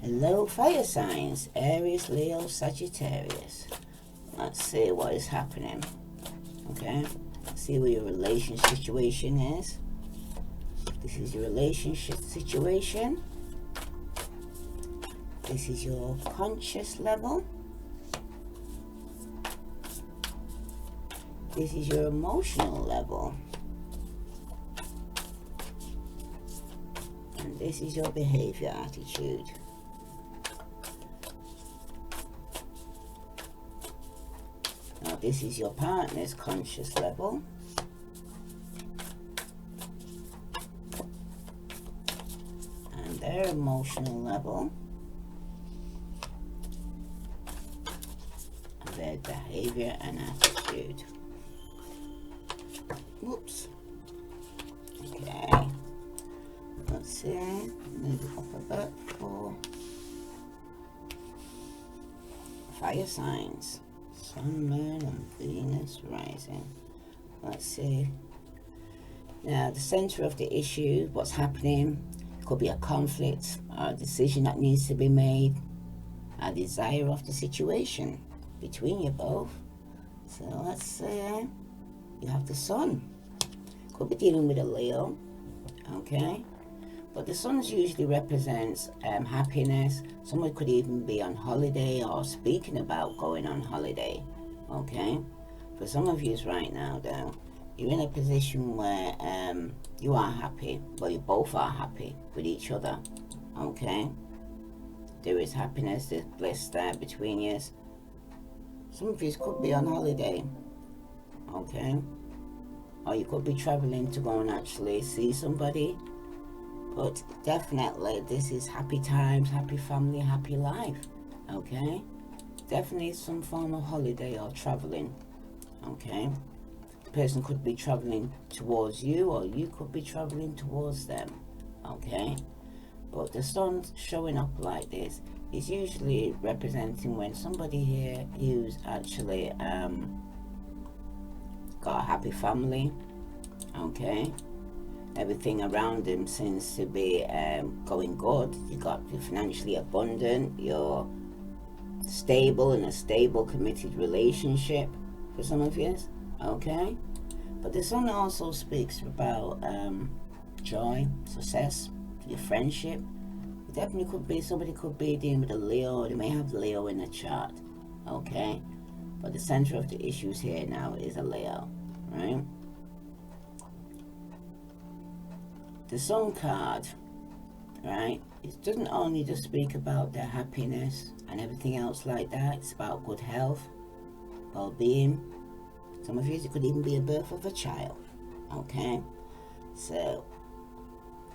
Hello, fire signs, Aries, Leo, Sagittarius. Let's see what is happening. Okay, let's see what your relationship situation is. This is your relationship situation. This is your conscious level. This is your emotional level. And this is your behavior attitude. Now this is your partner's conscious level. And their emotional level. And their behavior and attitude. Whoops. Okay. Let's see. Move it up a bit for fire signs. Sun, Moon, and Venus rising. Let's see. Now, the center of the issue, what's happening, could be a conflict, or a decision that needs to be made, a desire of the situation between you both. So let's say you have the Sun. Could be dealing with a Leo, okay? But the Sun usually represents happiness. Someone could even be on holiday or speaking about going on holiday, okay? For some of you right now, though, you're in a position where you are happy. Well, you both are happy with each other, okay? There is happiness, there's bliss there between you. Some of you could be on holiday, okay? Or you could be traveling to go and actually see somebody. But definitely this is happy times, happy family, happy life, okay? Definitely some form of holiday or traveling, okay? The person could be traveling towards you, or you could be traveling towards them, okay? But the Sun showing up like this is usually representing when somebody here who's actually got a happy family, okay? Everything around him seems to be going good. You're financially abundant, you're stable in a stable committed relationship for some of you, okay? But the Sun also speaks about joy, success, your friendship. It definitely could be, somebody could be dealing with a Leo, they may have Leo in the chart, okay? But the center of the issues here now is a Leo, right? The Sun card, right, it doesn't only just speak about their happiness and everything else like that. It's about good health, well-being. Some of you, it could even be a birth of a child, okay? So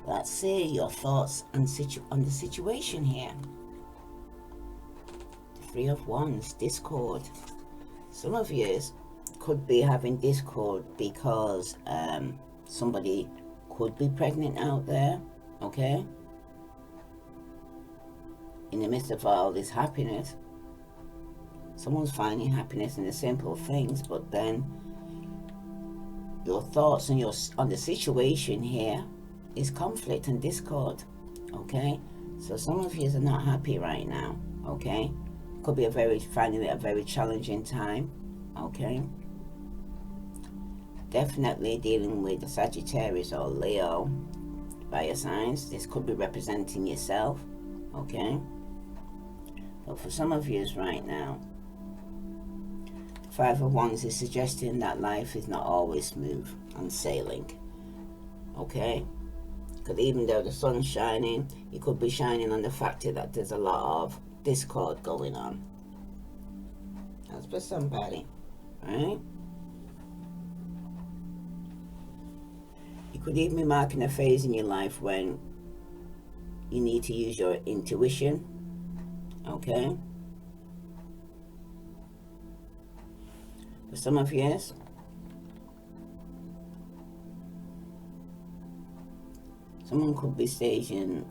let's see your thoughts on the situation here. The Three of Wands, discord. Some of you could be having discord because somebody could be pregnant out there, okay? In the midst of all this happiness, someone's finding happiness in the simple things, but then your thoughts on the situation here is conflict and discord, okay? So some of you are not happy right now, okay? Could be finding it a very challenging time, okay? Definitely dealing with the Sagittarius or Leo fire signs. This could be representing yourself, okay? But for some of you right now, the Five of Wands is suggesting that life is not always smooth and sailing, okay? Because even though the sun's shining, you could be shining on the fact that there's a lot of discord going on. That's for somebody, right? You could even be marking a phase in your life when you need to use your intuition, okay? For some of you, someone could be staging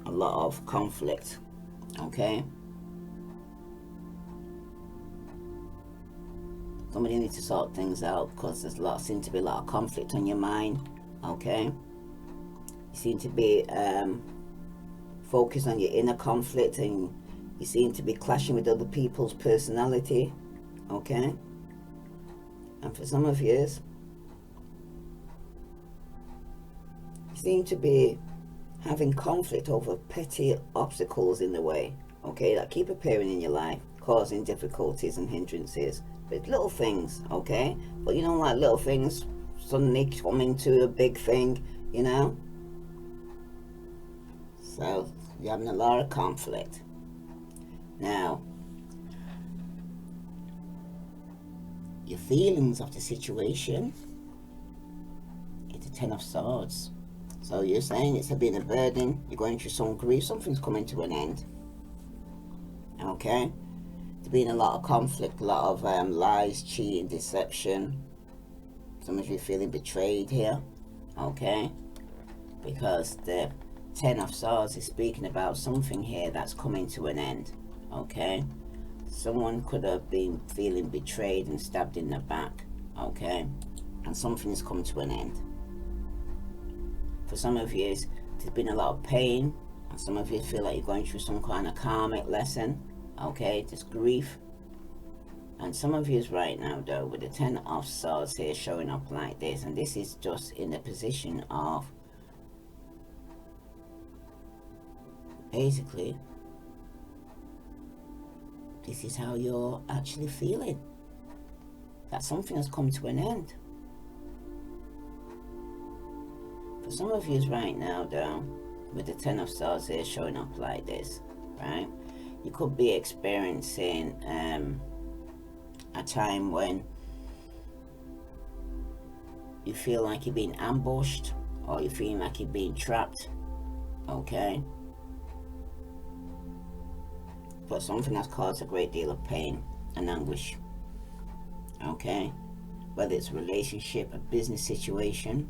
a lot of conflict, okay? Somebody needs to sort things out because there's seems to be a lot of conflict on your mind, okay? You seem to be focus on your inner conflict, and you seem to be clashing with other people's personality, okay? And for some of you seem to be having conflict over petty obstacles in the way, okay, that keep appearing in your life, causing difficulties and hindrances. But little things, okay? But you don't like little things suddenly come into a big thing, you know? So you're having a lot of conflict. Now, your feelings of the situation is the Ten of Swords. So you're saying it's been a burden, you're going through some grief, something's coming to an end. Okay? There's been a lot of conflict, a lot of lies, cheating, deception. Some of you feeling betrayed here. Okay? Because the Ten of Swords is speaking about something here that's coming to an end. Okay? Someone could have been feeling betrayed and stabbed in the back. Okay? And something has come to an end. For some of you, there's been a lot of pain, and some of you feel like you're going through some kind of karmic lesson, okay, there's grief. And some of you right now, though, with the Ten of Swords here showing up like this, and this is just in the position of, basically, this is how you're actually feeling, that something has come to an end. For some of you right now, though, with the Ten of Swords here showing up like this, right, you could be experiencing a time when you feel like you're being ambushed, or you feel like you're being trapped, okay? But something has caused a great deal of pain and anguish, okay? Whether it's a relationship, a business situation,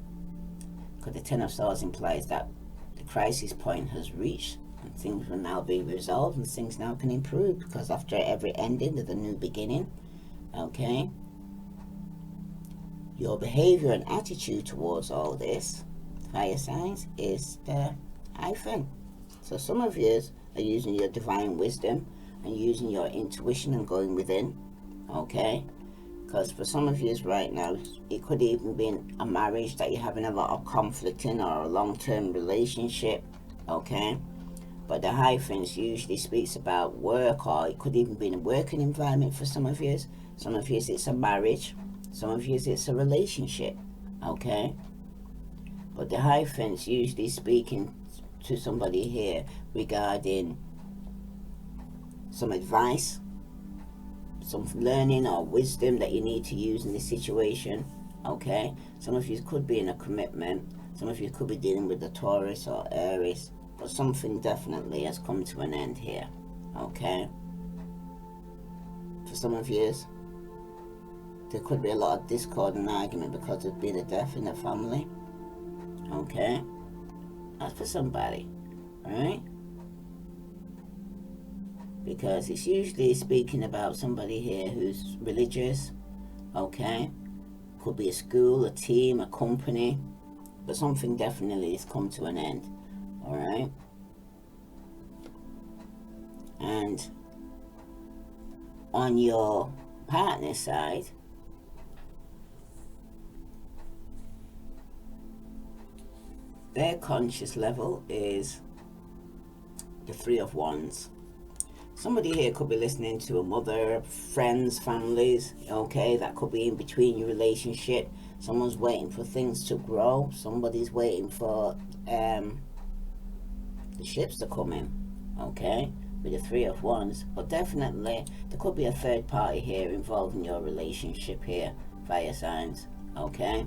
because the Ten of Swords implies that the crisis point has reached and things will now be resolved and things now can improve, because after every ending there's a new beginning, okay? Your behavior and attitude towards all this, fire signs, is the hyphen. So some of you are using your divine wisdom and using your intuition and going within, okay? Because for some of you right now, it could even be a marriage that you're having a lot of conflict in, or a long-term relationship, okay? But the hyphens usually speaks about work, or it could even be in a working environment for some of you. Some of you it's a marriage, some of you it's a relationship, okay? But the hyphens usually speaking to somebody here regarding some advice, some learning or wisdom that you need to use in this situation, okay? Some of you could be in a commitment, some of you could be dealing with the Taurus or Aries, but something definitely has come to an end here, okay? For some of you, there could be a lot of discord and argument because there's been a death in the family, okay? That's for somebody, right? Because it's usually speaking about somebody here who's religious, okay? Could be a school, a team, a company, but something definitely has come to an end, all right? And on your partner side, their conscious level is the Three of Wands. Somebody here could be listening to a mother, friends, families, okay, that could be in between your relationship. Someone's waiting for things to grow. Somebody's waiting for the ships to come in, okay, with the Three of Wands. But definitely, there could be a third party here involved in your relationship here, fire signs, okay?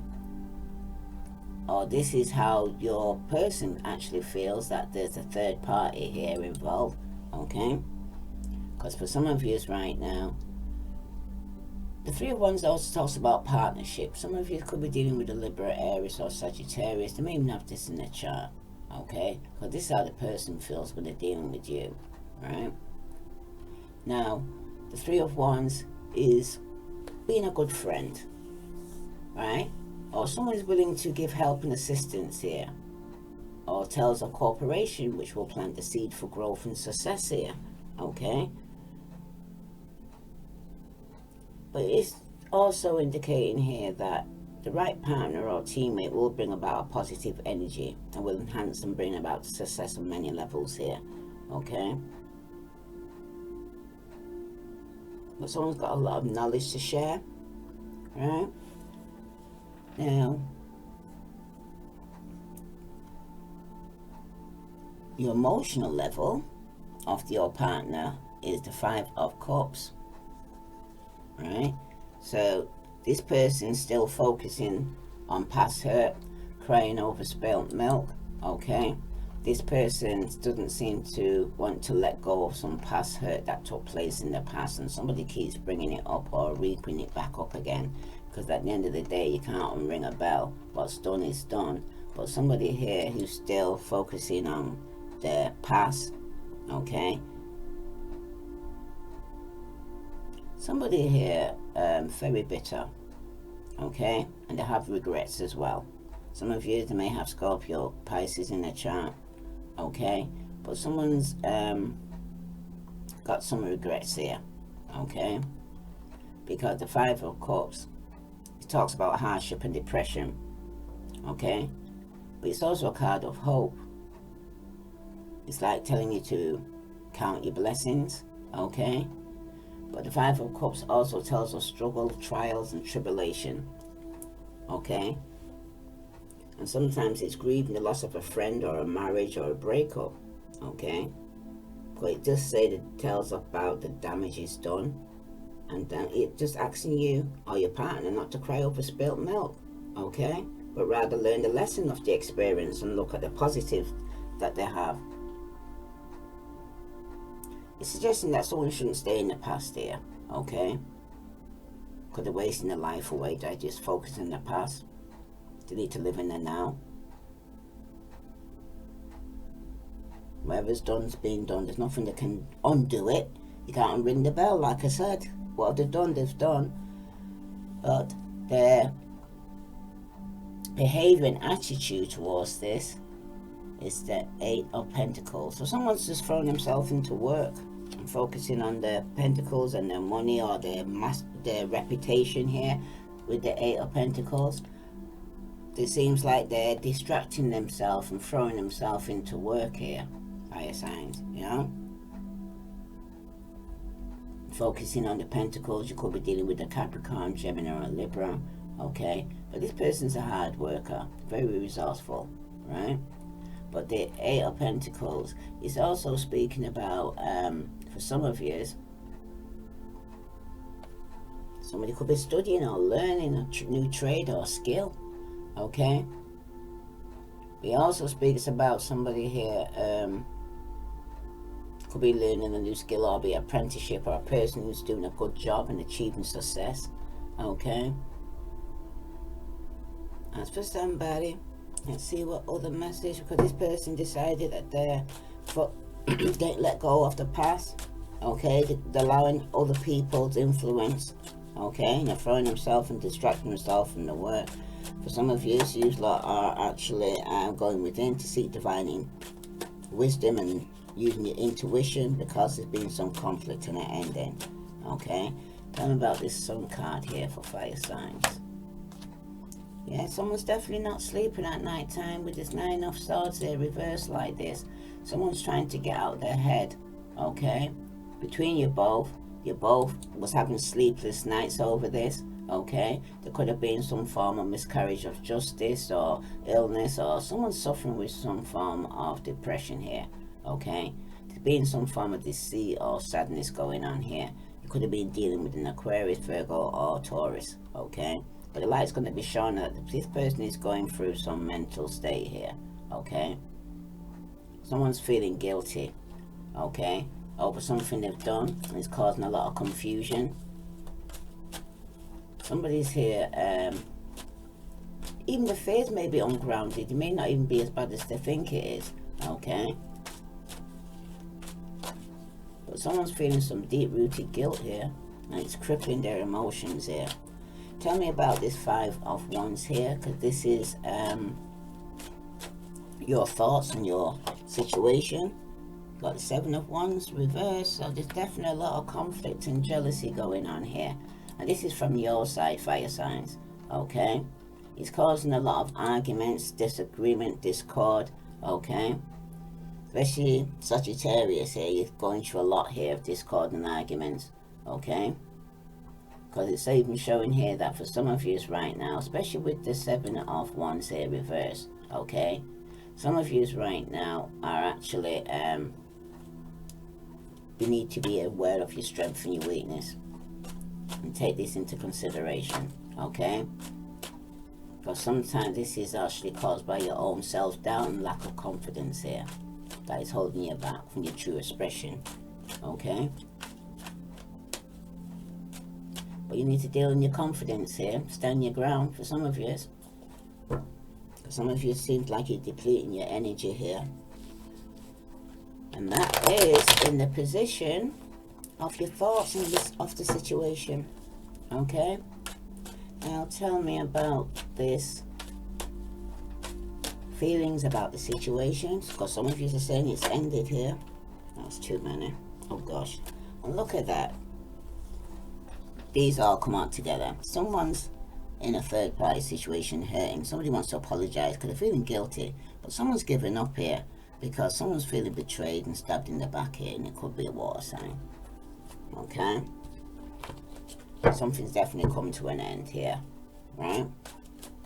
Or this is how your person actually feels, that there's a third party here involved, okay? Because for some of you right now, the Three of Wands also talks about partnership. Some of you could be dealing with a Libra, Aries or Sagittarius. They may even have this in their chart, okay? Because this is how the person feels when they're dealing with you, right? Now, the Three of Wands is being a good friend, right? Or someone is willing to give help and assistance here, or tells a corporation which will plant the seed for growth and success here. Okay, but it's also indicating here that the right partner or teammate will bring about a positive energy and will enhance and bring about success on many levels here. Okay, but someone's got a lot of knowledge to share, right? Now, your emotional level of your partner is the 5 of Cups, right? So this person's still focusing on past hurt, crying over spilt milk. Okay, this person doesn't seem to want to let go of some past hurt that took place in the past, and somebody keeps bringing it up or reaping it back up again, because at the end of the day you can't unring a bell. What's done is done. But somebody here who's still focusing on their past. Okay, somebody here very bitter. Okay, and they have regrets as well. Some of you, they may have Scorpio, Pisces in their chart. Okay, but someone's got some regrets here. Okay, because the 5 of Cups, it talks about hardship and depression. Okay, but it's also a card of hope. It's like telling you to count your blessings. Okay, but the 5 of Cups also tells us struggle, trials, and tribulation. Okay, and sometimes it's grieving the loss of a friend or a marriage or a breakup. Okay, but it does say that it tells about the damage is done, and then it just asking you or your partner not to cry over spilt milk. Okay, but rather learn the lesson of the experience and look at the positive that they have. It's suggesting that someone shouldn't stay in the past here. Okay, because they're wasting their life away. They just focus on the past. They need to live in the now. Whatever's done's been done. There's nothing that can undo it. You can't unring the bell, like I said. What they've done, they've done. But their behavior and attitude towards this is the 8 of Pentacles. So someone's just thrown themselves into work and focusing on their pentacles and their money or their reputation here with the 8 of Pentacles. It seems like they're distracting themselves and throwing themselves into work here, fire signs, you know? Focusing on the Pentacles, you could be dealing with a Capricorn, Gemini, or a Libra, okay? But this person's a hard worker, very resourceful, right? But the 8 of Pentacles is also speaking about, for some of you, somebody could be studying or learning a new trade or skill, okay? It also speaks about somebody here, could be learning a new skill or be an apprenticeship, or a person who's doing a good job and achieving success, okay? That's for somebody. Let's see what other message, because this person decided that they're don't let go of the past, okay? They're allowing other people's influence, okay? And they're throwing themselves and distracting themselves from the work. For some of you, you lot are actually going within to seek divine wisdom and using your intuition, because there's been some conflict and an ending, okay? Tell me about this Sun card here for fire signs. Yeah, someone's definitely not sleeping at night time with this 9 of Swords here reversed like this. Someone's trying to get out their head, okay? Between you both was having sleepless nights over this, okay? There could have been some form of miscarriage of justice or illness, or someone suffering with some form of depression here, okay? There's been some form of deceit or sadness going on here. You could have been dealing with an Aquarius, Virgo, or Taurus, okay? But the light's going to be showing that this person is going through some mental state here, okay? Someone's feeling guilty, okay, over something they've done, and it's causing a lot of confusion. Somebody's here, even the fears may be ungrounded. It may not even be as bad as they think it is, okay? But someone's feeling some deep-rooted guilt here, and it's crippling their emotions here. Tell me about this 5 of Wands here, because this is your thoughts and your situation. Got the Seven of Wands reversed, so there's definitely a lot of conflict and jealousy going on here. And this is from your side, fire signs, okay? It's causing a lot of arguments, disagreement, discord, okay? Especially Sagittarius here, you're going through a lot here of discord and arguments, okay? Because it's even showing here that for some of you right now, especially with the Seven of Wands here reversed, okay? Some of you right now are actually, you need to be aware of your strength and your weakness. And take this into consideration, okay? Because sometimes this is actually caused by your own self-doubt and lack of confidence here. That is holding you back from your true expression, okay? But you need to deal in your confidence here, stand your ground for some of you. Some of you seems like you're depleting your energy here. And that is in the position of your thoughts in this, of the situation, okay? Now tell me about this feelings about the situations, because some of you are saying it's ended here. That's too many. Oh gosh. And look at that. These all come out together. Someone's in a third party situation hurting. Somebody wants to apologize because they're feeling guilty, but someone's giving up here because someone's feeling betrayed and stabbed in the back here, and it could be a water sign, okay? Something's definitely coming to an end here, right?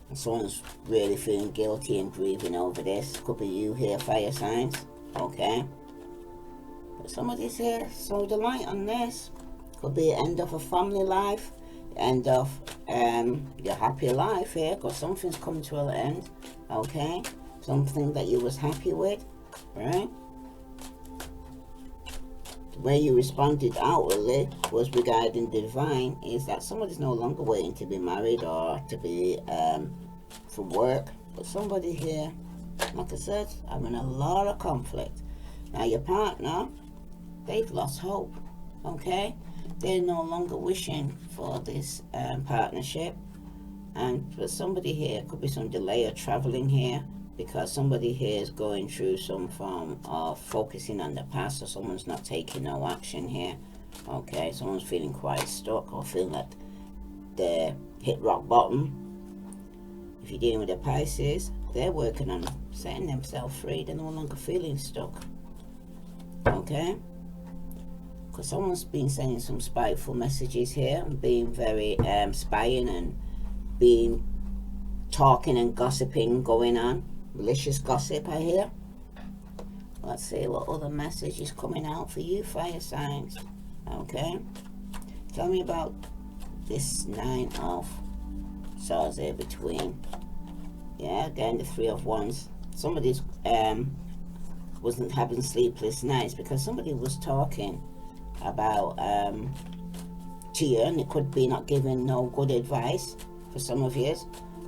And someone's really feeling guilty and grieving over this. Could be you here, fire signs, okay? But somebody's here, so the light on this. Could be the end of a family life, end of your happy life here, because something's coming to an end, okay? Something that you was happy with, right? The way you responded outwardly was regarding the divine is that somebody's no longer waiting to be married or to be for work, but somebody here, like I said, having a lot of conflict. Now your partner, they've lost hope, okay? They're no longer wishing for this partnership, and for somebody here, could be some delay of traveling here, because somebody here is going through some form of focusing on the past, or someone's not taking no action here, okay? Someone's feeling quite stuck or feeling that they hit rock bottom. If you're dealing with the Pisces, they're working on setting themselves free. They're no longer feeling stuck, okay? Because someone's been sending some spiteful messages here and being very spying and being talking and gossiping going on. Malicious gossip, I hear. Let's see what other message is coming out for you, fire signs. Okay. Tell me about this Nine of Swords here between. Yeah, again, the Three of Wands. Somebody's wasn't having sleepless nights because somebody was talking about to you, and it could be not giving no good advice for some of you.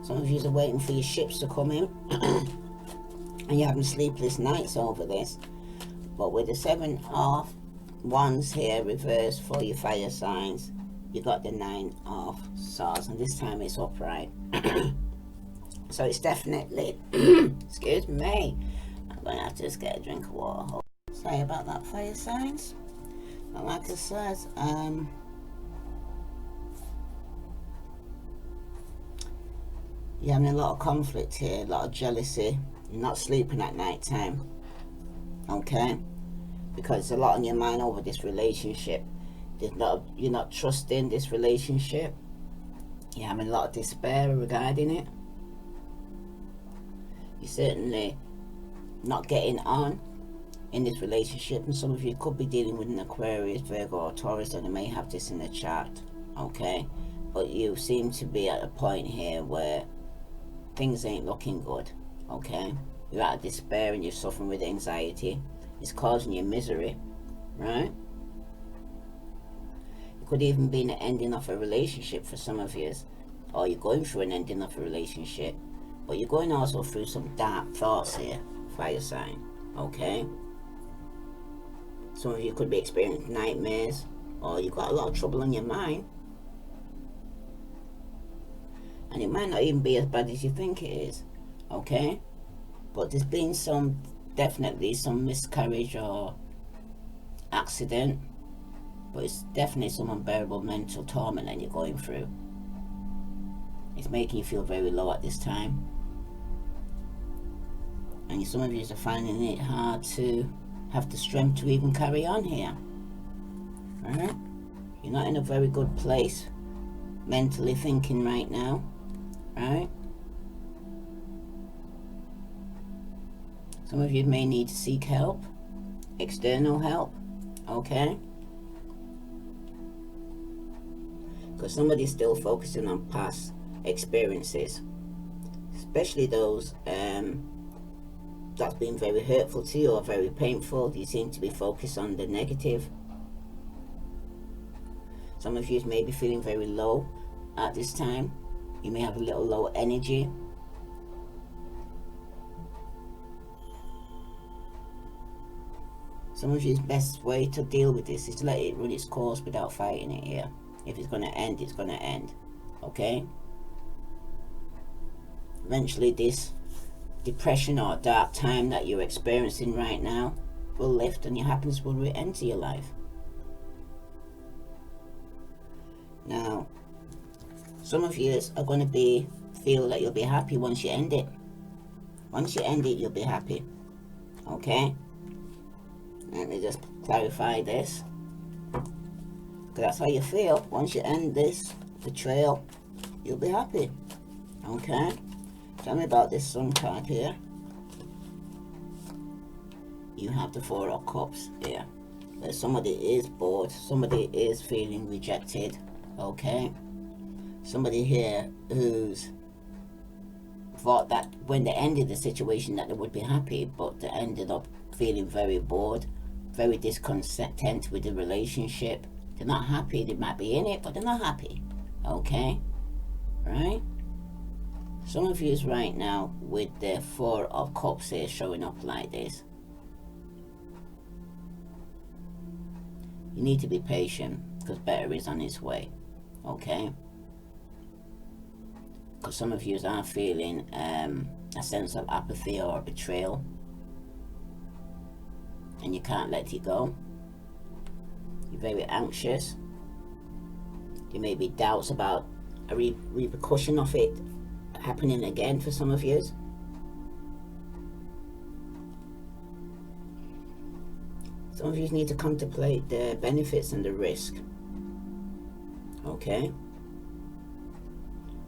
Some of you are waiting for your ships to come in and you're having sleepless nights over this. But with the Seven of Wands here reversed for your fire signs, you got the Nine of Swords, and this time it's upright. So it's definitely excuse me, I'm gonna have to just get a drink of water. Sorry about that, fire signs. And like I said, you're having a lot of conflict here, a lot of jealousy. You're not sleeping at night time, okay? Because there's a lot on your mind over this relationship. You're not trusting this relationship. You're having a lot of despair regarding it. You're certainly not getting on in this relationship, and some of you could be dealing with an Aquarius, Virgo, or Taurus, and they may have this in the chart, okay? But you seem to be at a point here where things ain't looking good, okay? You're out of despair and you're suffering with anxiety. It's causing you misery, right? It could even be an ending of a relationship for some of you, or you're going through an ending of a relationship, but you're going also through some dark thoughts here, fire sign, okay? Some of you could be experiencing nightmares, or you've got a lot of trouble on your mind. And it might not even be as bad as you think it is, okay? but there's been definitely some miscarriage or accident, but it's definitely some unbearable mental torment that you're going through. It's making you feel very low at this time, and some of you are finding it hard to have the strength to even carry on here. Alright? You're not in a very good place mentally thinking right now, right? Some of you may need to seek help, external help, okay? Because somebody's still focusing on past experiences, especially those that's been very hurtful to you or very painful. You seem to be focused on the negative. Some of you may be feeling very low at this time. You may have a little low energy. Some of you's best way to deal with this is to let it run its course without fighting it here. If it's going to end, it's going to end. Okay? Eventually this depression or dark time that you're experiencing right now will lift and your happiness will re-enter your life. Now, some of you are going to feel that you'll be happy once you end it. Once you end it, you'll be happy. Okay? Let me just clarify this. Because that's how you feel. Once you end this betrayal, you'll be happy. Okay? Tell me about this Sun card here. You have the Four of Cups here. Where somebody is bored. Somebody is feeling rejected. Okay? Somebody here who's thought that when they ended the situation that they would be happy, but they ended up feeling very bored, very discontent with the relationship. They're not happy. They might be in it, but they're not happy. Okay? Right? Some of you right now with the Four of Cups here showing up like this. You need to be patient because better is on its way. Okay? Because some of you are feeling a sense of apathy or betrayal, and you can't let it go. You're very anxious. There may be doubts about a repercussion of it happening again for some of you. Some of you need to contemplate the benefits and the risk. Okay?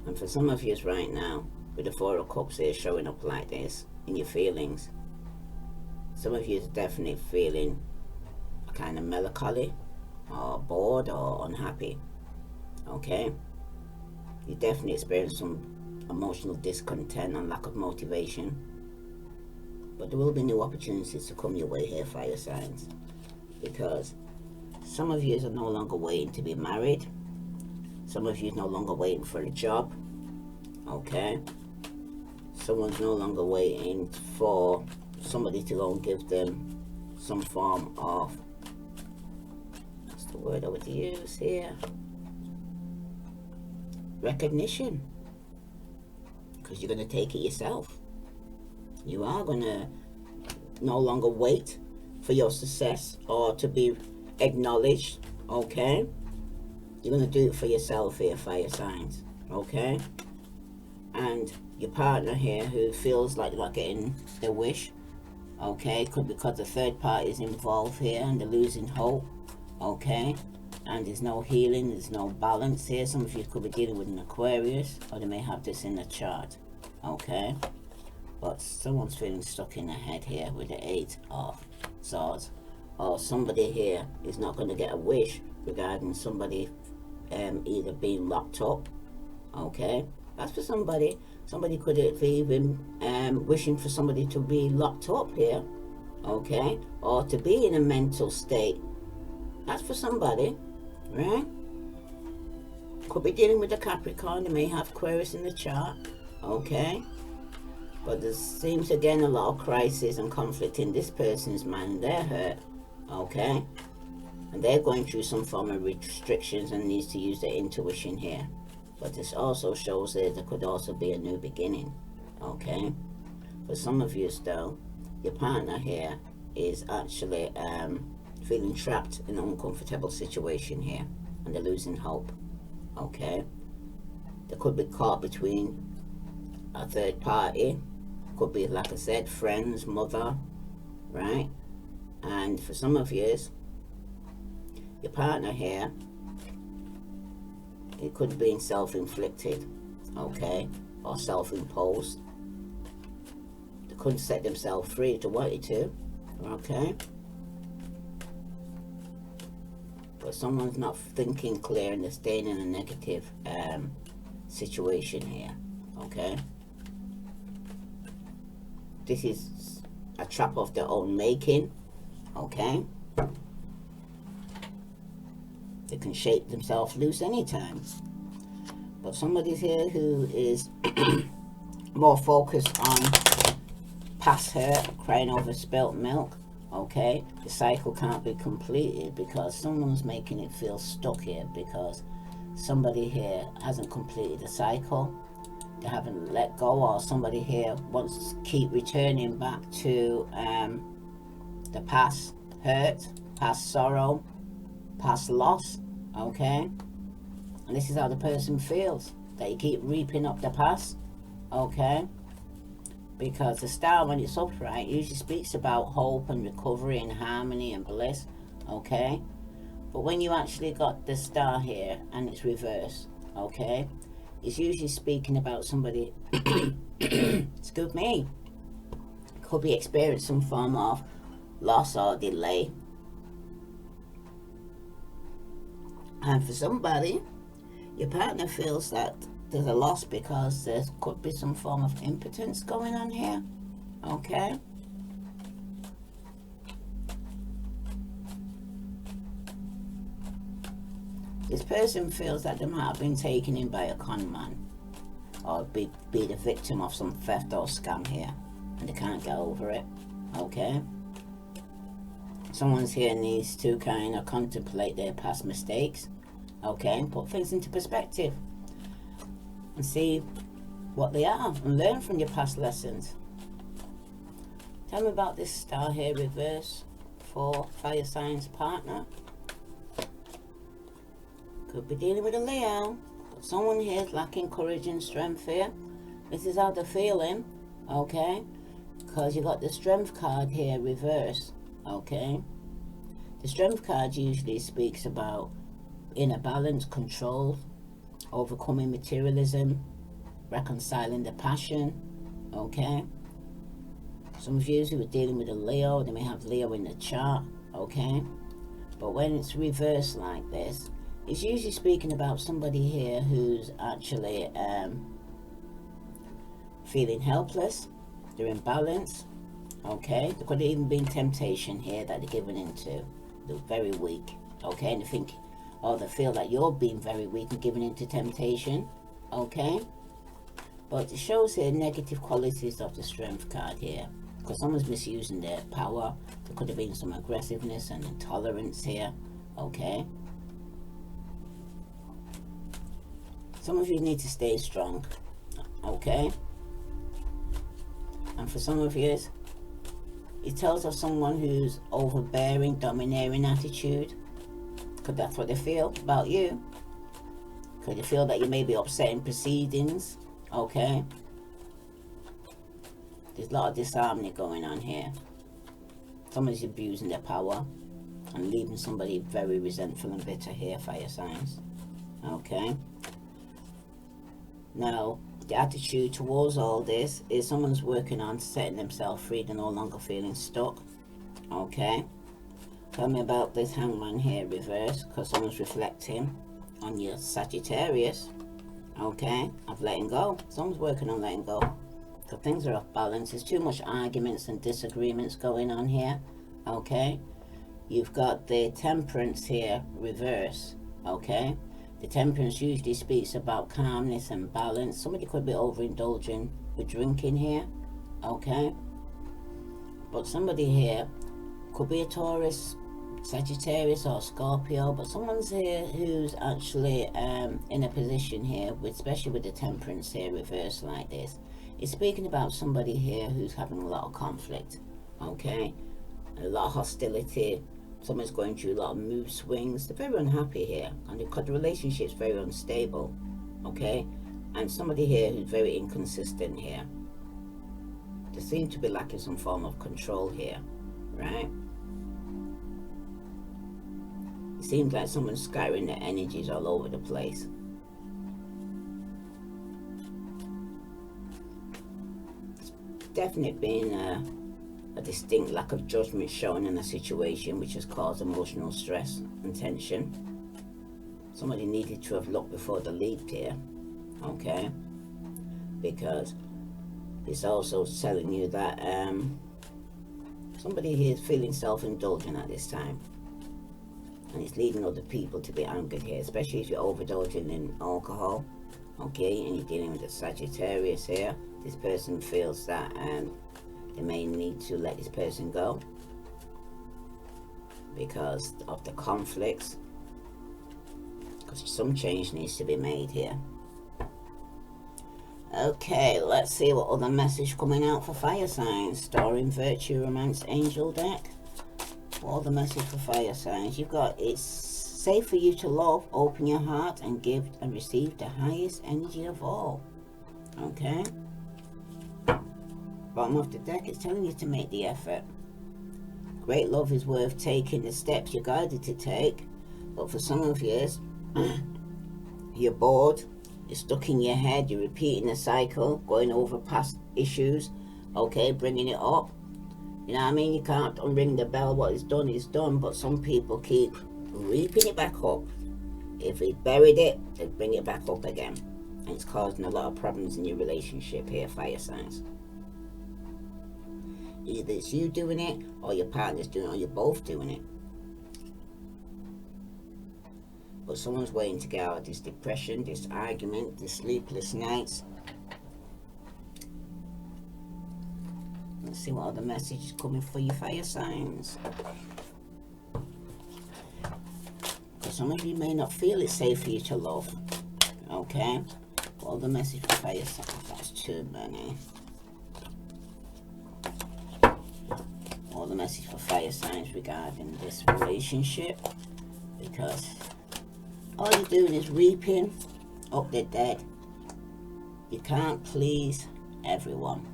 And for some of you right now, with the Four of Cups here showing up like this in your feelings, some of you is definitely feeling a kind of melancholy or bored or unhappy. Okay? You definitely experience some emotional discontent and lack of motivation. But there will be new opportunities to come your way here, fire signs. Because some of you are no longer waiting to be married. Some of you are no longer waiting for a job. Okay? Someone's no longer waiting for somebody to go and give them some form of, what's the word I would use here? Recognition. Because you're going to take it yourself. You are going to no longer wait for your success or to be acknowledged. Okay? You're going to do it for yourself here, fire signs. Okay? And your partner here who feels like they're not getting their wish. Okay? Could be because the third party is involved here and they're losing hope. Okay? And there's no healing, there's no balance here. Some of you could be dealing with an Aquarius, or they may have this in the chart. Okay? But someone's feeling stuck in their head here with the Eight of Swords. Or somebody here is not going to get a wish regarding somebody either being locked up. Okay? That's for somebody. Somebody could have even wishing for somebody to be locked up here. Okay? Or to be in a mental state. That's for somebody. Right? Could be dealing with a Capricorn. They may have Aquarius in the chart. Okay? But there seems again a lot of crisis and conflict in this person's mind. They're hurt. Okay? And they're going through some form of restrictions and needs to use their intuition here. But this also shows that there could also be a new beginning. Okay? For some of you though, your partner here is actually feeling trapped in an uncomfortable situation here, and they're losing hope. Okay, they could be caught between a third party, could be, like I said, friends, mother, right? And for some of you, your partner here, it could be self-inflicted, okay, or self-imposed. They couldn't set themselves free if they wanted to, okay? But someone's not thinking clear and they're staying in a negative situation here, okay? This is a trap of their own making, okay? They can shake themselves loose anytime. But somebody's here who is more focused on past hurt, crying over spilt milk, okay? The cycle can't be completed because someone's making it feel stuck here, because somebody here hasn't completed the cycle. They haven't let go, or somebody here wants to keep returning back to the past hurt, past sorrow, past loss, okay? And this is how the person feels, that you keep reaping up the past, okay? Because the star, when it's upright, usually speaks about hope and recovery and harmony and bliss, okay? But when you actually got the star here and it's reversed, okay, it's usually speaking about somebody excuse me, could be experiencing some form of loss or delay. And for somebody, your partner feels that there's a loss because there could be some form of impotence going on here, okay? This person feels that they might have been taken in by a con man, or be the victim of some theft or scam here, and they can't get over it, okay? Someone's here needs to kind of contemplate their past mistakes, okay, and put things into perspective and see what they are and learn from your past lessons. Tell me about this star here reverse for fire signs partner. Could be dealing with a Leo, but someone here is lacking courage and strength here. This is how they're feeling, okay? Because you got the strength card here reverse, okay? The strength card usually speaks about inner balance, control, overcoming materialism, reconciling the passion, okay? Some of you who are dealing with a Leo, they may have Leo in the chart, okay? But when it's reversed like this, it's usually speaking about somebody here who's actually feeling helpless, they're imbalanced, okay? There could have even been temptation here that they're giving into. They're very weak, okay? And they think, or they feel that you're being very weak and giving into temptation, okay? But it shows here negative qualities of the strength card here, because someone's misusing their power. There could have been some aggressiveness and intolerance here, okay? Some of you need to stay strong, okay? And for some of you, it tells us someone who's overbearing, domineering attitude. Because that's what they feel about you. Because they feel that you may be upsetting proceedings, okay? There's a lot of disharmony going on here. Someone's abusing their power and leaving somebody very resentful and bitter here, fire signs, okay? Now, the attitude towards all this is someone's working on setting themselves free. They're no longer feeling stuck, okay? Tell me about this hangman here reverse, because someone's reflecting on your Sagittarius, okay, of letting go. Someone's working on letting go, because things are off balance. There's too much arguments and disagreements going on here, okay? You've got the Temperance here reverse, okay? The Temperance usually speaks about calmness and balance. Somebody could be overindulging with drinking here, okay? But somebody here could be a Taurus, Sagittarius or Scorpio, but someone's here who's actually in a position here, especially with the Temperance here reversed like this. It's speaking about somebody here who's having a lot of conflict, okay? A lot of hostility. Someone's going through a lot of mood swings. They're very unhappy here, and the relationship's very unstable, okay? And somebody here who's very inconsistent here. They seem to be lacking some form of control here, right? It seems like someone's scattering their energies all over the place. It's definitely been a distinct lack of judgment shown in a situation which has caused emotional stress and tension. Somebody needed to have looked before they leaped here, okay? Because it's also telling you that somebody here is feeling self-indulgent at this time, and it's leading other people to be angered here, especially if you're overdosing in alcohol, okay, and you're dealing with a Sagittarius here. This person feels that they may need to let this person go because of the conflicts, because some change needs to be made here. Okay, let's see what other message coming out for fire signs. Storing Virtue Romance Angel deck. What other message for fire signs? You've got, it's safe for you to love, open your heart, and give and receive the highest energy of all. Okay. Bottom of the deck is telling you to make the effort. Great love is worth taking the steps you're guided to take. But for some of you, you're bored. You're stuck in your head, you're repeating the cycle, going over past issues, okay, bringing it up. You know what I mean? You can't unring the bell. What is done, but some people keep reaping it back up. If we buried it, they bring it back up again. And it's causing a lot of problems in your relationship here, fire signs. Either it's you doing it, or your partner's doing it, or you're both doing it. But someone's waiting to get out of this depression, this argument, this sleepless nights. Let's see what other message is coming for you, fire signs. Because some of you may not feel it's safe for you to love. Okay? What other message for fire signs? That's too many. What other message for fire signs regarding this relationship? Because all you're doing is reaping up the dead. You can't please everyone.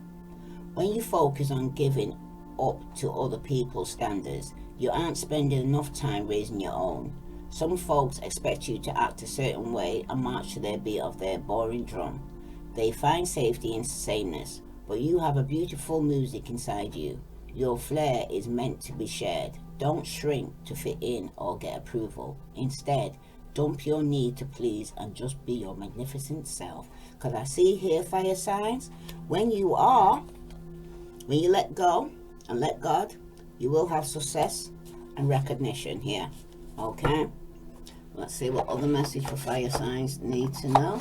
When you focus on giving up to other people's standards, you aren't spending enough time raising your own. Some folks expect you to act a certain way and march to their beat of their boring drum. They find safety in sameness, but you have a beautiful music inside you. Your flair is meant to be shared. Don't shrink to fit in or get approval. Instead, dump your need to please and just be your magnificent self. Because I see here, fire signs, when you let go and let God, you will have success and recognition here. Okay? Let's see what other message for fire signs need to know.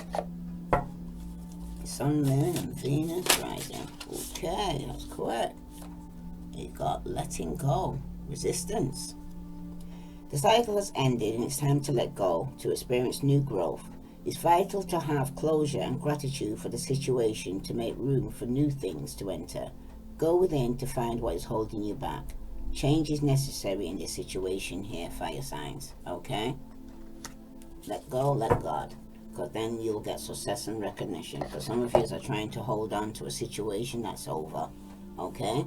Sun, Moon, and Venus rising. Okay, that's correct. You got letting go, resistance. The cycle has ended and it's time to let go, to experience new growth. It's vital to have closure and gratitude for the situation to make room for new things to enter. Go within to find what is holding you back. Change is necessary in this situation here, fire signs. Okay? Let go, let God. Because then you'll get success and recognition. Because some of you are trying to hold on to a situation that's over. Okay?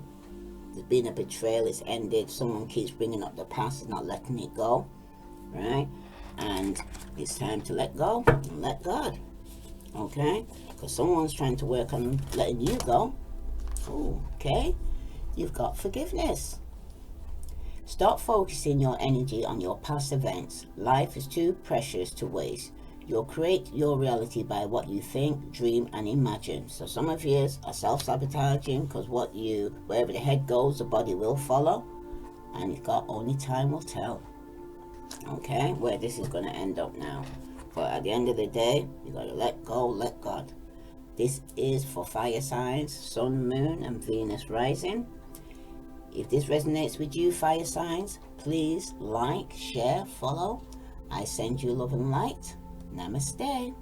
There's been a betrayal, it's ended. Someone keeps bringing up the past, is not letting it go, right? And it's time to let go and let God, okay? Because someone's trying to work on letting you go. Ooh, okay? You've got forgiveness. Stop focusing your energy on your past events. Life is too precious to waste. You'll create your reality by what you think, dream, and imagine. So some of you are self-sabotaging because wherever the head goes, the body will follow. And you've got only time will tell. Okay, where this is going to end up now. But at the end of the day, you got to let go, let God. This is for fire signs, Sun, Moon, and Venus rising. If this resonates with you, fire signs, please like, share, follow. I send you love and light. Namaste.